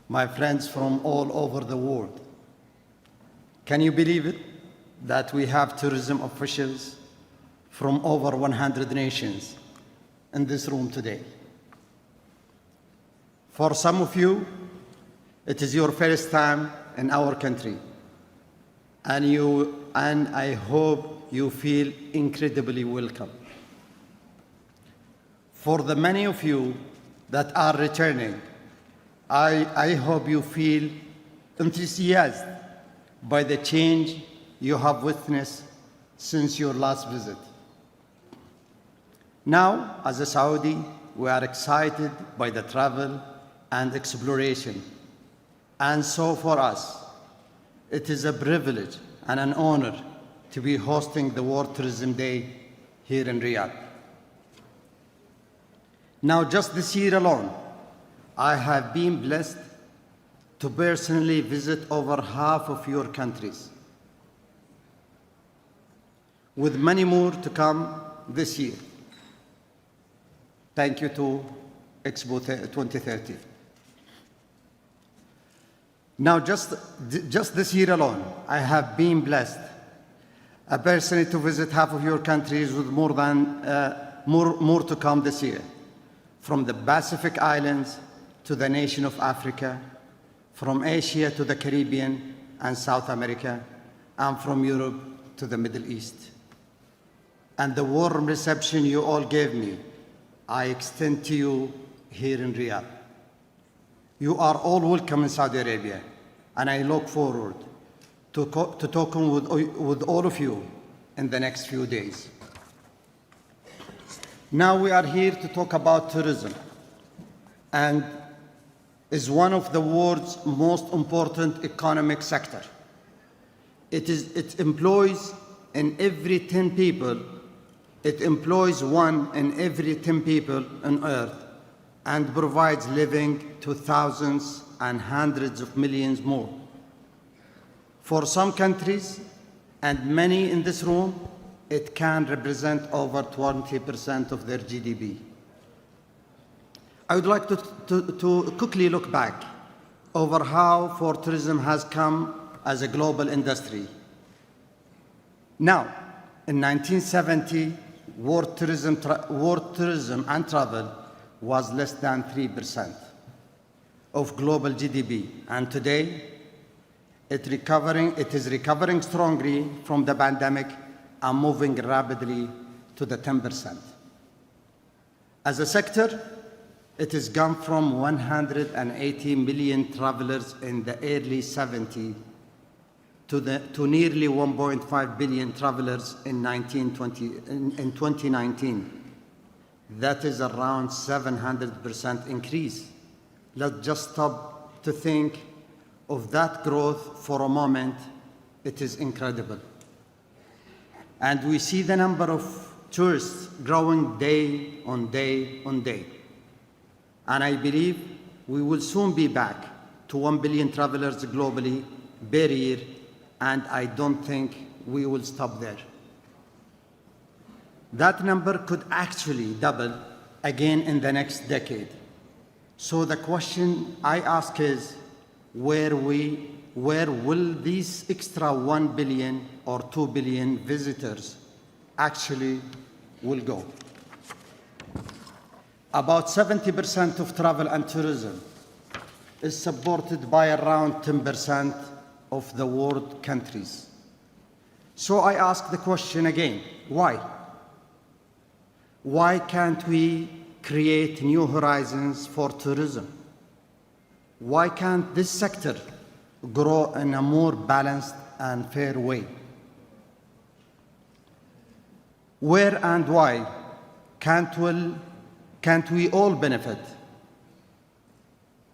my friends from all over the world. Can you believe it that we have tourism officials from over 100 nations in this room today? For some of you, it is your first time in our country, and I hope you feel incredibly welcome. For the many of you that are returning, I hope you feel enthusiastic by the change you have witnessed since your last visit. Now, as a Saudi, we are excited by the travel and exploration. And so for us, it is a privilege and an honor to be hosting the World Tourism Day here in Riyadh. Now, just this year alone, I have been blessed to personally visit over half of your countries, with many more to come this year. Thank you to Expo 2030. Now, just this year alone, I have been blessed personally to visit half of your countries, with more to come this year, from the Pacific Islands to the nation of Africa, from Asia to the Caribbean and South America, and from Europe to the Middle East. And the warm reception you all gave me, I extend to you here in Riyadh. You are all welcome in Saudi Arabia, and I look forward to talking with all of you in the next few days. Now we are here to talk about tourism, and is one of the world's most important economic sector. It employs in every 10 people, it employs 1 in every 10 people on earth, and provides living to thousands and hundreds of millions more. For some countries, and many in this room, it can represent over 20% of their GDP. I would like to quickly look back over how tourism has come as a global industry. Now, in 1970, world tourism and travel was less than 3% of global GDP, and today it is recovering strongly from the pandemic and moving rapidly to the 10%. As a sector, it has gone from 180 million travelers in the early 70s to nearly 1.5 billion travelers in 2019. That is around 700% increase. Let's just stop to think of that growth for a moment. It is incredible. And we see the number of tourists growing day on day on day. And I believe we will soon be back to 1 billion travelers globally per year, and I don't think we will stop there. That number could actually double again in the next decade. So the question I ask is, where will these extra 1 billion or 2 billion visitors actually will go? About 70% of travel and tourism is supported by around 10% of the world countries. So I ask the question again, why? Why can't we create new horizons for tourism? Why can't this sector grow in a more balanced and fair way? Where and why can't we all benefit?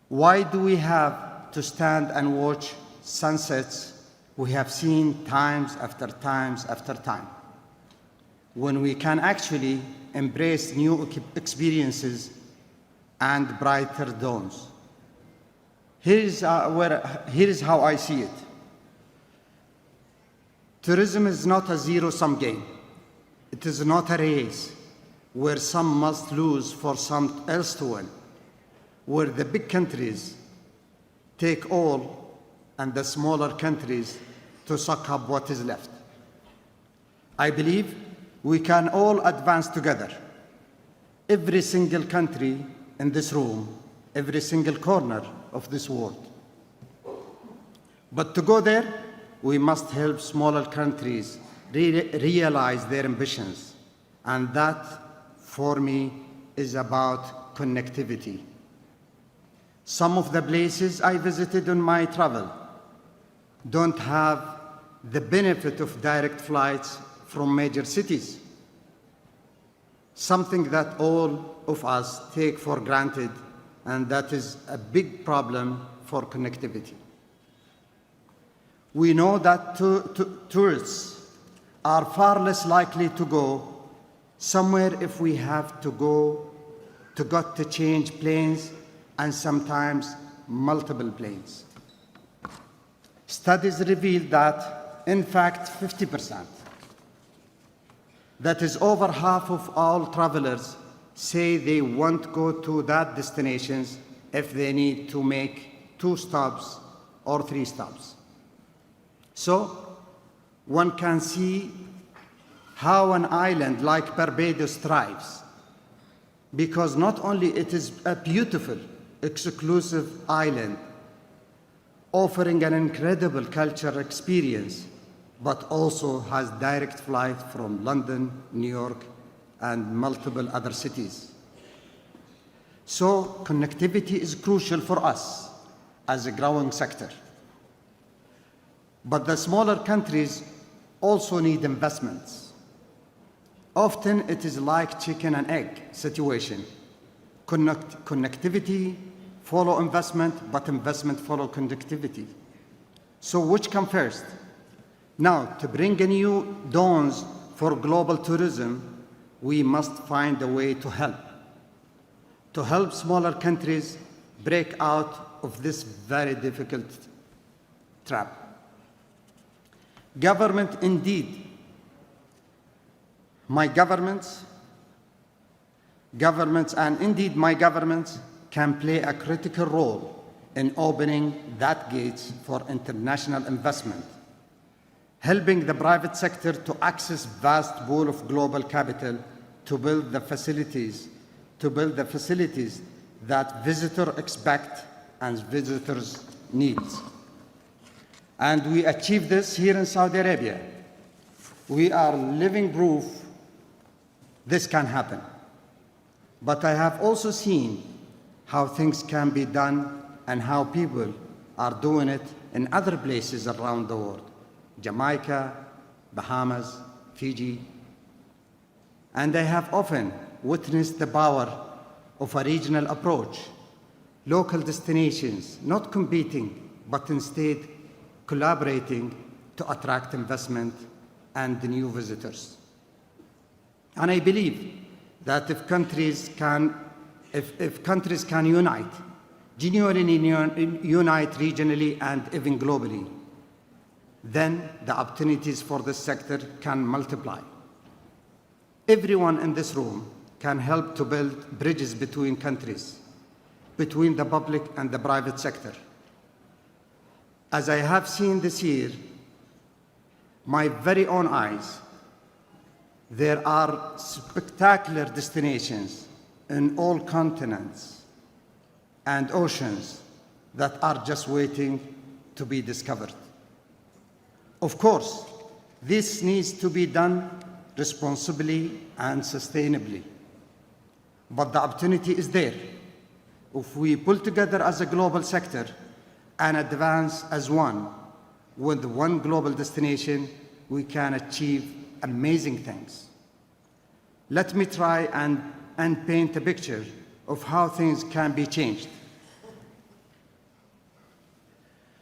Why do we have to stand and watch sunsets we have seen times after times after time, when we can actually embrace new experiences and brighter dawns? Here is how I see it. Tourism is not a zero-sum game. It is not a race where some must lose for some else to win, where the big countries take all and the smaller countries to suck up what is left. I believe we can all advance together. Every single country in this room, every single corner of this world. But to go there, we must help smaller countries realize their ambitions. And that, for me, is about connectivity. Some of the places I visited on my travel don't have the benefit of direct flights from major cities, something that all of us take for granted, and that is a big problem for connectivity. We know that tourists are far less likely to go somewhere if we have to change planes, and sometimes multiple planes. Studies reveal that, in fact, 50%, that is over half of all travelers, say they won't go to that destinations if they need to make 2 stops or 3 stops. So one can see how an island like Barbados thrives, because not only it is a beautiful, exclusive island offering an incredible cultural experience, but also has direct flight from London, New York, and multiple other cities. So connectivity is crucial for us as a growing sector. But the smaller countries also need investments. Often it is like chicken and egg situation. Connectivity follow investment, but investment follow connectivity. So which come first? Now, to bring a new dawns for global tourism, we must find a way to help smaller countries break out of this very difficult trap. Governments and indeed my governments can play a critical role in opening that gates for international investment, helping the private sector to access vast pool of global capital to build the facilities that visitors expect and visitors need. And we achieve this here in Saudi Arabia. We are living proof this can happen. But I have also seen how things can be done and how people are doing it in other places around the world. Jamaica, Bahamas, Fiji. And I have often witnessed the power of a regional approach, local destinations not competing, but instead collaborating to attract investment and new visitors. And I believe that if countries can unite, genuinely unite regionally and even globally, then the opportunities for this sector can multiply. Everyone in this room can help to build bridges between countries, between the public and the private sector. As I have seen this year, my very own eyes, there are spectacular destinations in all continents and oceans that are just waiting to be discovered. Of course, this needs to be done responsibly and sustainably. But the opportunity is there. If we pull together as a global sector and advance as one, with one global destination, we can achieve amazing things. Let me try and paint a picture of how things can be changed.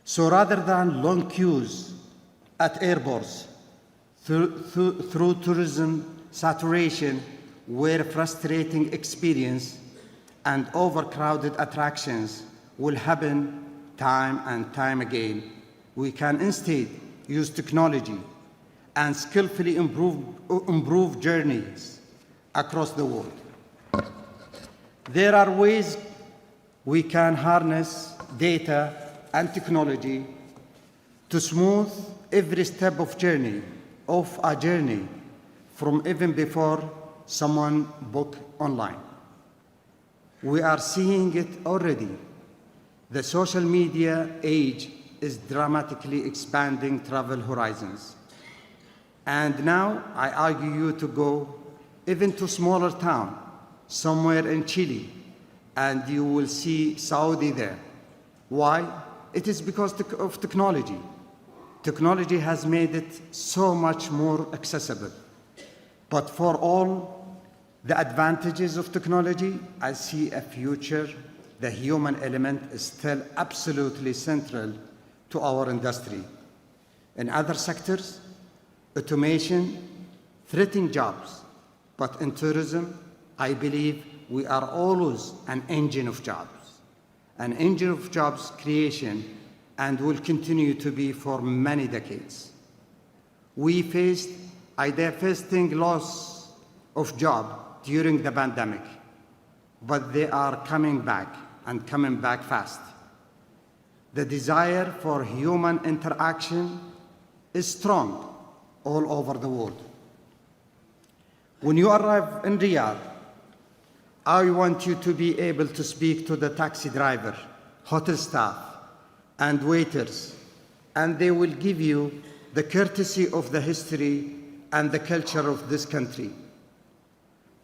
So rather than long queues at airports, through tourism saturation, where frustrating experience and overcrowded attractions will happen time and time again, we can instead use technology and skillfully improve journeys across the world. There are ways we can harness data and technology to smooth every step of a journey from even before someone book online. We are seeing it already. The social media age is dramatically expanding travel horizons. And now I argue you to go even to smaller town, somewhere in Chile, and you will see Saudi there. Why? It is because of technology. Technology has made it so much more accessible. But for all the advantages of technology, I see a future. The human element is still absolutely central to our industry. In other sectors, automation threatens jobs. But in tourism, I believe we are always an engine of jobs creation, and will continue to be for many decades. We faced a devastating loss of job during the pandemic, but they are coming back and coming back fast. The desire for human interaction is strong all over the world. When you arrive in Riyadh, I want you to be able to speak to the taxi driver, hotel staff, and waiters, and they will give you the courtesy of the history and the culture of this country.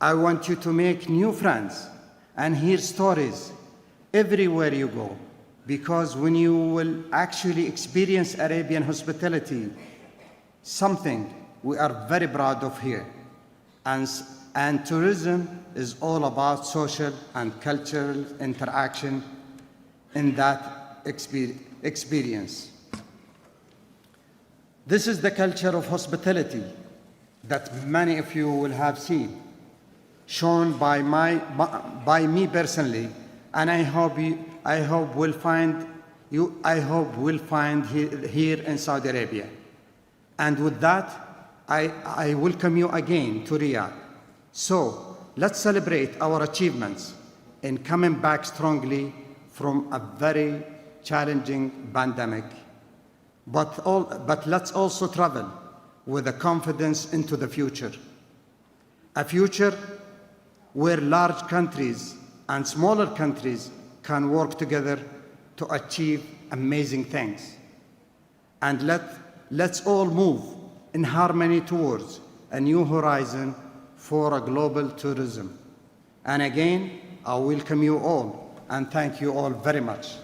I want you to make new friends and hear stories everywhere you go, because when you will actually experience Arabian hospitality, something we are very proud of here. And tourism is all about social and cultural interaction in that experience. This is the culture of hospitality that many of you will have seen, shown by me personally, and I hope we'll find here in Saudi Arabia. And with that, I welcome you again to Riyadh. So let's celebrate our achievements in coming back strongly from a very challenging pandemic. But let's also travel with a confidence into the future. A future where large countries and smaller countries can work together to achieve amazing things. And let's all move in harmony towards a new horizon for a global tourism. And again, I welcome you all and thank you all very much.